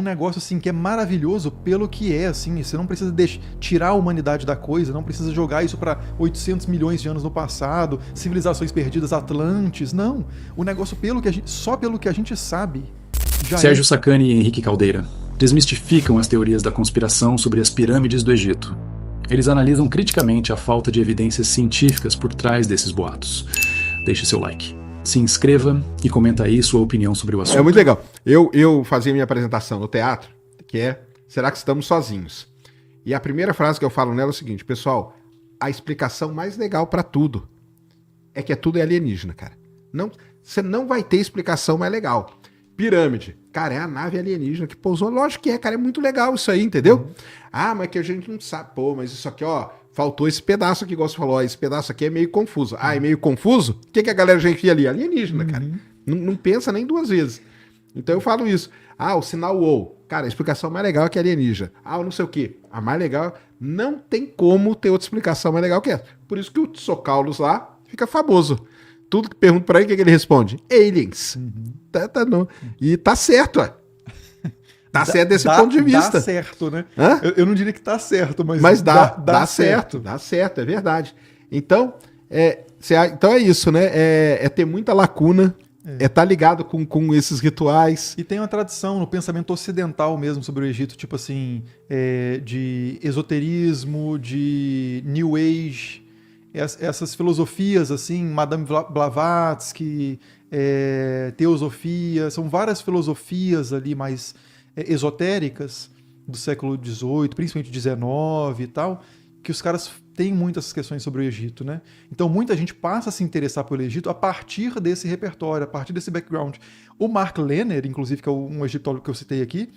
Um negócio assim que é maravilhoso pelo que é, assim, você não precisa tirar a humanidade da coisa, não precisa jogar isso para 800 milhões de anos no passado, civilizações perdidas, Atlantes, não. O negócio só pelo que a gente sabe já Sérgio Sacani e Henrique Caldeira desmistificam as teorias da conspiração sobre as pirâmides do Egito. Eles analisam criticamente a falta de evidências científicas por trás desses boatos. Deixe seu like. Se inscreva e comenta aí sua opinião sobre o assunto. É muito legal. Eu fazia minha apresentação no teatro, que é Será que estamos sozinhos? E a primeira frase que eu falo nela é o seguinte, pessoal, a explicação mais legal pra tudo é que tudo é alienígena, cara. Você não vai ter explicação mais legal. Pirâmide, cara, é a nave alienígena que pousou. Lógico que é, cara, é muito legal isso aí, entendeu? Ah, mas que a gente não sabe. Pô, mas isso aqui, ó, faltou esse pedaço aqui, igual você falou. Ó, esse pedaço aqui é meio confuso. Ah, é meio confuso? O que a galera já enfia ali? Alienígena, cara. Não pensa nem duas vezes. Então eu falo isso. Ah, o sinal WOW. Cara, a explicação mais legal é que é alienígena. Ah, o não sei o quê. A mais legal, não tem como ter outra explicação mais legal que essa. Por isso que o Tsoukalos lá fica famoso. Tudo que pergunta pra ele, o que ele responde? Aliens. E tá certo, ó. Tá certo desse ponto de vista. Dá certo, né? Eu não diria que tá certo, mas dá certo. Dá certo, é verdade. Então, então é isso, né? É ter muita lacuna, tá ligado com esses rituais. E tem uma tradição no pensamento ocidental mesmo sobre o Egito, tipo assim, de esoterismo, de New Age, essas filosofias, assim, Madame Blavatsky, teosofia, são várias filosofias ali mais esotéricas do século XVIII, principalmente XIX e tal, que os caras têm muitas questões sobre o Egito, né? Então muita gente passa a se interessar pelo Egito a partir desse repertório, a partir desse background. O Mark Lehner, inclusive, que é um egiptólogo que eu citei aqui,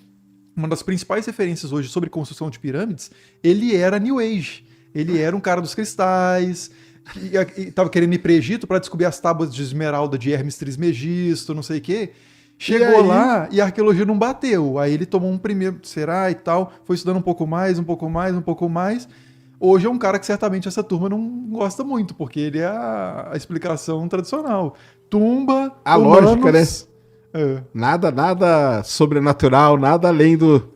uma das principais referências hoje sobre construção de pirâmides, ele era New Age. Ele era um cara dos cristais, e estava querendo ir para o Egito para descobrir as tábuas de esmeralda de Hermes Trismegisto, não sei o quê. Chegou lá e a arqueologia não bateu. Aí ele tomou um primeiro, será e tal, foi estudando um pouco mais. Hoje é um cara que certamente essa turma não gosta muito, porque ele é a explicação tradicional. Tumba, a humanos, lógica, né? Nada sobrenatural, nada além do...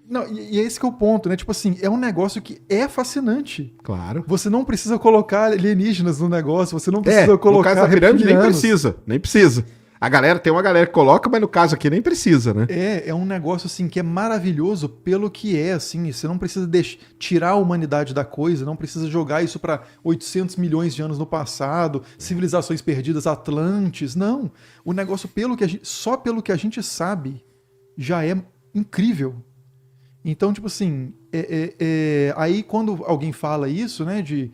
Não, e esse que é o ponto, né? Tipo assim, é um negócio que é fascinante. Claro. Você não precisa colocar alienígenas no negócio, você não precisa colocar no caso da pirâmide nem precisa. Tem uma galera que coloca, mas no caso aqui nem precisa, né? É um negócio assim que é maravilhoso pelo que é, assim, você não precisa tirar a humanidade da coisa, não precisa jogar isso para 800 milhões de anos no passado, civilizações perdidas, Atlantes, não. O negócio só pelo que a gente sabe já é incrível. Então, tipo assim, aí quando alguém fala isso, né, de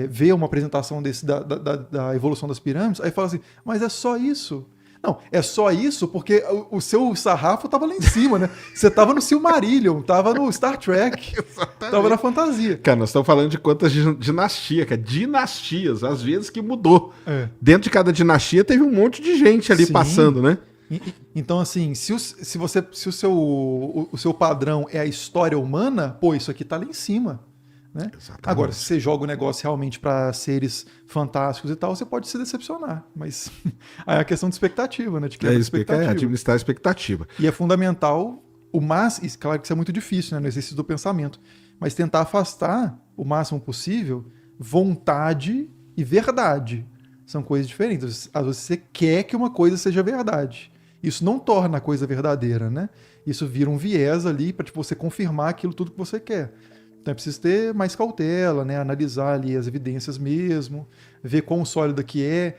ver uma apresentação da evolução das pirâmides, aí fala assim, mas é só isso? Não, é só isso porque o seu sarrafo tava lá em cima, né? Você tava no Silmarillion, tava no Star Trek, tava na fantasia. Cara, nós estamos falando de quantas dinastias, cara, dinastias, às vezes que mudou. Dentro de cada dinastia teve um monte de gente ali passando, né? Então, assim, se o seu padrão é a história humana, pô, isso aqui tá lá em cima. Né? Agora, se você joga o negócio realmente para seres fantásticos e tal, você pode se decepcionar. Mas aí é a questão de expectativa, né? De administrar a expectativa. E é fundamental, claro que isso é muito difícil, né, no exercício do pensamento, mas tentar afastar o máximo possível vontade e verdade. São coisas diferentes. Às vezes você quer que uma coisa seja verdade. Isso não torna a coisa verdadeira, né? Isso vira um viés ali para você confirmar aquilo tudo que você quer. Então é preciso ter mais cautela, né? Analisar ali as evidências mesmo, ver quão sólida que é.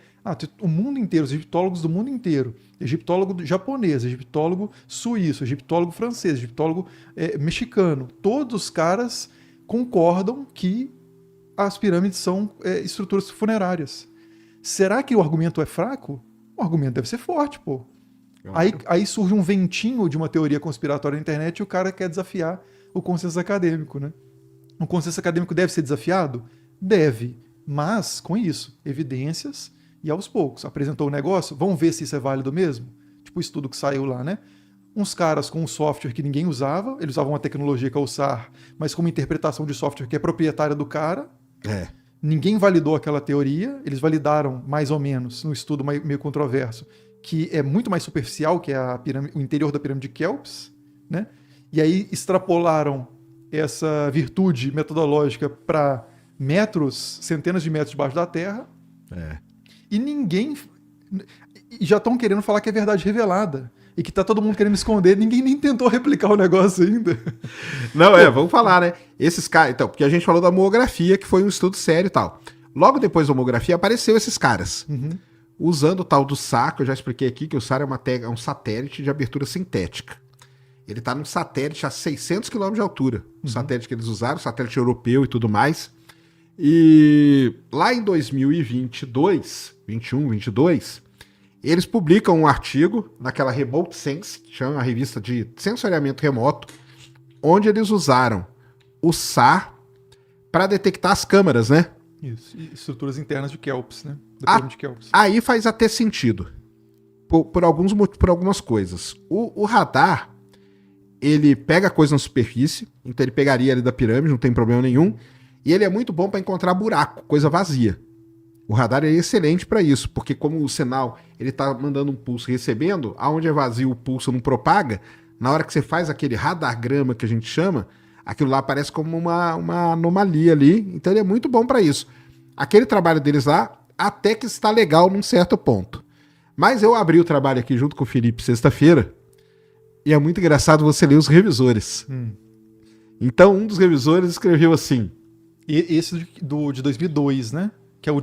O mundo inteiro, os egiptólogos do mundo inteiro, egiptólogo japonês, egiptólogo suíço, egiptólogo francês, egiptólogo mexicano, todos os caras concordam que as pirâmides são estruturas funerárias. Será que o argumento é fraco? O argumento deve ser forte, pô. Aí surge um ventinho de uma teoria conspiratória na internet e o cara quer desafiar o consenso acadêmico, né? O consenso acadêmico deve ser desafiado? Deve, mas com isso, evidências e aos poucos. Apresentou o negócio, vamos ver se isso é válido mesmo? Tipo o estudo que saiu lá, né? Uns caras com um software que ninguém usava, eles usavam uma tecnologia que é o SAR, mas com uma interpretação de software que é proprietária do cara. Ninguém validou aquela teoria, eles validaram mais ou menos, num estudo meio controverso, que é muito mais superficial que o interior da pirâmide de Kéops, né? E aí extrapolaram essa virtude metodológica para metros, centenas de metros debaixo da Terra. E ninguém... E já estão querendo falar que é verdade revelada. E que tá todo mundo querendo esconder. Ninguém nem tentou replicar o negócio ainda. Não, vamos falar, né? Esses caras... Então, porque a gente falou da homografia, que foi um estudo sério e tal. Logo depois da homografia, apareceu esses caras. Usando o tal do SAR, que eu já expliquei aqui, que o SAR é um satélite de abertura sintética. Ele tá num satélite a 600 km de altura. O satélite que eles usaram, satélite europeu e tudo mais. E lá em 2022, 21, 22, eles publicam um artigo naquela Remote Sense, que chama a revista de sensoriamento remoto, onde eles usaram o SAR para detectar as câmaras, né? Isso, e estruturas internas de Kelps, né? Da pirâmide de Kelps. Aí faz até sentido, por algumas coisas. O radar, ele pega coisa na superfície, então ele pegaria ali da pirâmide, não tem problema nenhum, e ele é muito bom para encontrar buraco, coisa vazia. O radar é excelente para isso, porque como o sinal ele tá mandando um pulso e recebendo, aonde é vazio o pulso não propaga, na hora que você faz aquele radargrama que a gente chama, aquilo lá aparece como uma anomalia ali, então ele é muito bom para isso. Aquele trabalho deles lá até que está legal num certo ponto. Mas eu abri o trabalho aqui junto com o Felipe sexta-feira e é muito engraçado você ler os revisores. Então um dos revisores escreveu assim... E esse de 2002, né? Que é o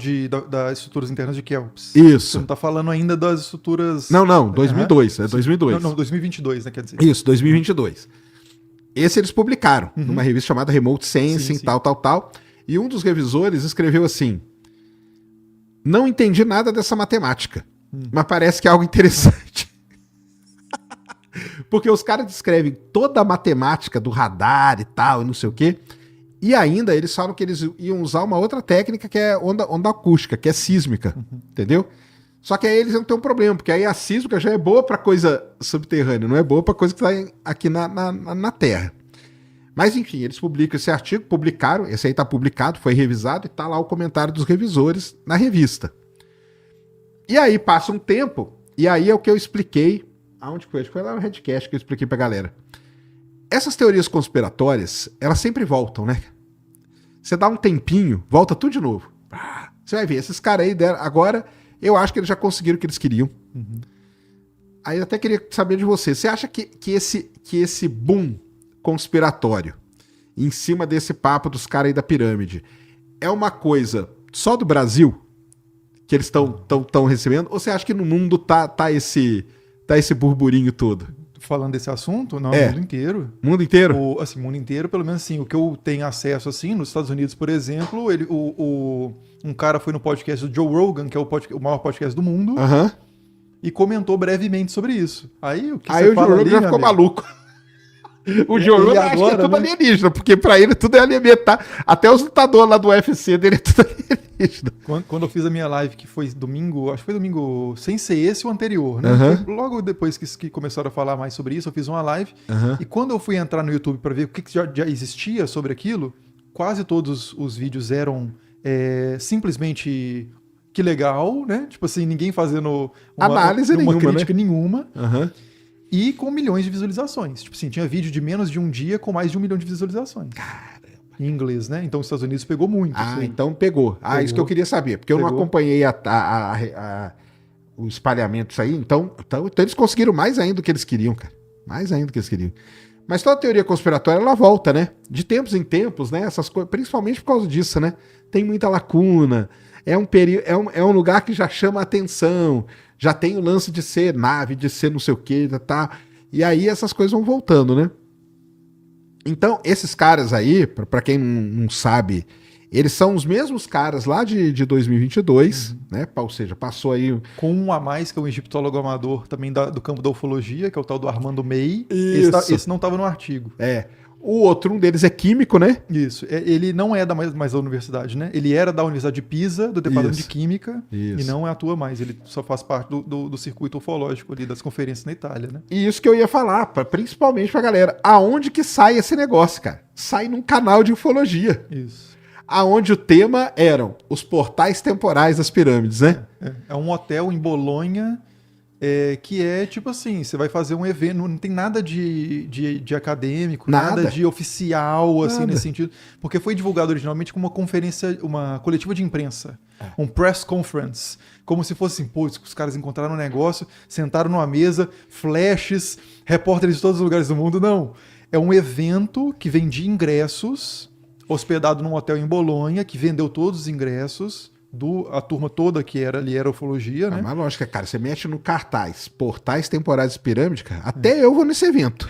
das estruturas internas de Kelps. Isso. Você não tá falando ainda das estruturas... Não, 2002. É 2002. Não, 2022, né? Quer dizer. Isso, 2022. Esse eles publicaram numa revista chamada Remote Sensing, Sim. tal. E um dos revisores escreveu assim: não entendi nada dessa matemática, mas parece que é algo interessante. Porque os caras descrevem toda a matemática do radar e tal, e não sei o quê. E ainda eles falam que eles iam usar uma outra técnica que é onda acústica, que é sísmica, entendeu? Só que aí eles não têm um problema, porque aí a sísmica já é boa para coisa subterrânea, não é boa para coisa que está aqui na Terra. Mas enfim, eles publicam esse artigo, publicaram, esse aí está publicado, foi revisado e está lá o comentário dos revisores na revista. E aí passa um tempo, e aí é o que eu expliquei, aonde foi? Acho que foi lá no Redcast que eu expliquei pra galera. Essas teorias conspiratórias, elas sempre voltam, né? Você dá um tempinho, volta tudo de novo. Você vai ver, esses caras aí, agora, eu acho que eles já conseguiram o que eles queriam. Aí eu até queria saber de você. Você acha que esse boom conspiratório, em cima desse papo dos caras aí da pirâmide, é uma coisa só do Brasil? Que eles estão recebendo? Ou você acha que no mundo tá esse burburinho todo? Falando desse assunto, não, É. o mundo inteiro. Mundo inteiro? Mundo inteiro, pelo menos assim, o que eu tenho acesso, assim, nos Estados Unidos, por exemplo, um cara foi no podcast do Joe Rogan, que é o maior podcast do mundo, Aham. e comentou brevemente sobre isso. Aí o que Aí você o Joe fala Rogan ali, já meu ficou amigo, maluco. O Joe Ele Rogan acha que é agora, tudo né? alienígena, porque pra ele tudo é alienígena, tá? Até os lutadores lá do UFC dele é tudo alienígena. Quando eu fiz a minha live, que foi domingo, acho que foi domingo, sem ser esse o anterior, né? Aham. Foi logo depois que começaram a falar mais sobre isso, eu fiz uma live. Aham. E quando eu fui entrar no YouTube para ver o que já existia sobre aquilo, quase todos os vídeos eram simplesmente que legal, né? Tipo assim, ninguém fazendo Análise uma nenhuma, crítica nenhuma. Aham. E com milhões de visualizações. Tipo assim, tinha vídeo de menos de um dia com mais de 1 milhão de visualizações. Caramba. Em inglês, né? Então os Estados Unidos pegou muito. Ah, assim. então pegou. Ah, isso que eu queria saber, porque eu não Pegou. acompanhei o espalhamento disso aí, então eles conseguiram mais ainda do que eles queriam, cara. Mais ainda do que eles queriam. Mas toda teoria conspiratória, ela volta, né? De tempos em tempos, né? Essas coisas, principalmente por causa disso, né? Tem muita lacuna, é um lugar que já chama a atenção, já tem o lance de ser nave, de ser não sei o que, tá? E aí essas coisas vão voltando, né? Então, esses caras aí, pra quem não sabe, eles são os mesmos caras lá de 2022, né? Ou seja, passou aí... Com um a mais, que é um egiptólogo amador também do campo da ufologia, que é o tal do Armando May. Isso. Esse não estava no artigo. O outro, um deles é químico, né? Isso. Ele não é mais da universidade, né? Ele era da Universidade de Pisa, do departamento Isso. de Química, Isso. e não atua mais. Ele só faz parte do circuito ufológico ali, das conferências na Itália, né? E isso que eu ia falar, principalmente pra galera. Aonde que sai esse negócio, cara? Sai num canal de ufologia. Isso. Aonde o tema eram os portais temporais das pirâmides, né? É um hotel em Bolonha Que é tipo assim, você vai fazer um evento, não tem nada de acadêmico, Nada. nada de oficial, assim, Nada. nesse sentido, porque foi divulgado originalmente como uma conferência, uma coletiva de imprensa, um press conference, como se fosse assim, pô, os caras encontraram um negócio, sentaram numa mesa, flashes, repórteres de todos os lugares do mundo, não. É um evento que vendia ingressos, hospedado num hotel em Bolonha, que vendeu todos os ingressos, a turma toda que era ali era ufologia, né? Mas lógico, cara, você mexe no cartaz, portais temporais de pirâmide, cara, até eu vou nesse evento.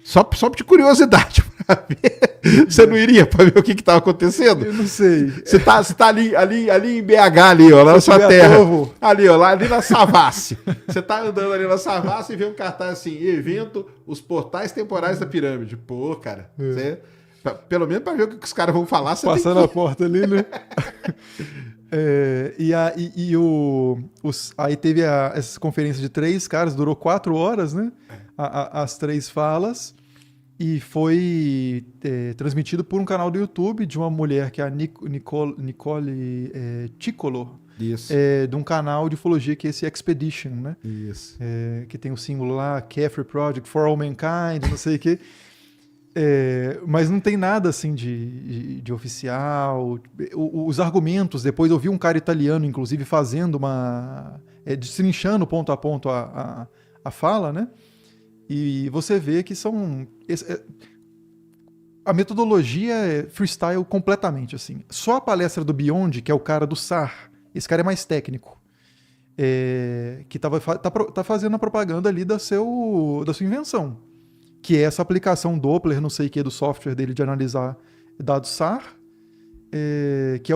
Só de curiosidade pra ver. Você não iria pra ver o que tava acontecendo? Eu não sei. Você tá ali em BH, ali, ó, lá na sua terra. Ali, ó, ali na Savassi. Você tá andando ali na Savassi e vê um cartaz assim, evento, os portais temporais da pirâmide. Pô, cara, você... Pelo menos pra ver o que os caras vão falar, você Passando tem a porta ali, né? Aí teve essa conferência de 3 caras, durou 4 horas, né? As 3 falas. E foi transmitido por um canal do YouTube de uma mulher que é a Nicole Ticolo. Isso. De um canal de ufologia que é esse Expedition, né? Isso. Que tem o símbolo lá, Caffrey Project, For All Mankind, não sei o quê. Mas não tem nada assim de oficial. Os argumentos, depois eu vi um cara italiano, inclusive, fazendo destrinchando ponto a ponto a fala, né? E você vê que a metodologia é freestyle completamente, assim. Só a palestra do Beyond, que é o cara do SAR, esse cara é mais técnico, que tá fazendo a propaganda ali da sua invenção, que é essa aplicação Doppler, não sei o que, do software dele de analisar dados SAR, que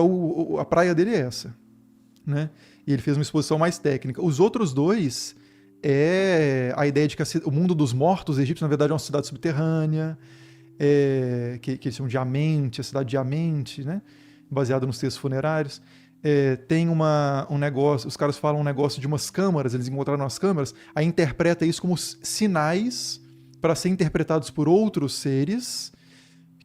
a praia dele é essa, né? E ele fez uma exposição mais técnica. Os outros dois a ideia de que o mundo dos mortos egípcios, na verdade, é uma cidade subterrânea, que eles chamam de Amente, a cidade de Amente, né? Baseada nos textos funerários. Tem um negócio, os caras falam um negócio de umas câmaras, eles encontraram as câmaras, aí interpreta isso como sinais para ser interpretados por outros seres,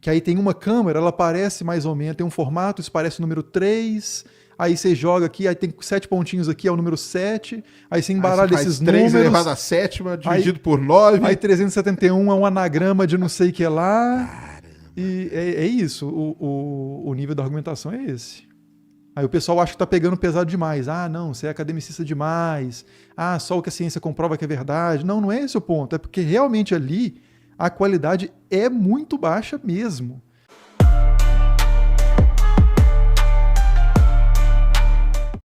que aí tem uma câmera, ela parece mais ou menos, tem um formato, isso parece o número 3, aí você joga aqui, aí tem 7 pontinhos aqui, é o número 7, aí você embaralha esses 3 números. 3 elevado a 7ª, dividido por 9. Aí 371 é um anagrama de não sei o que lá. Caramba. E é isso, o nível da argumentação é esse. Aí o pessoal acha que tá pegando pesado demais. Ah, não, você é academicista demais. Ah, só o que a ciência comprova que é verdade. Não é esse o ponto. É porque realmente ali a qualidade é muito baixa mesmo.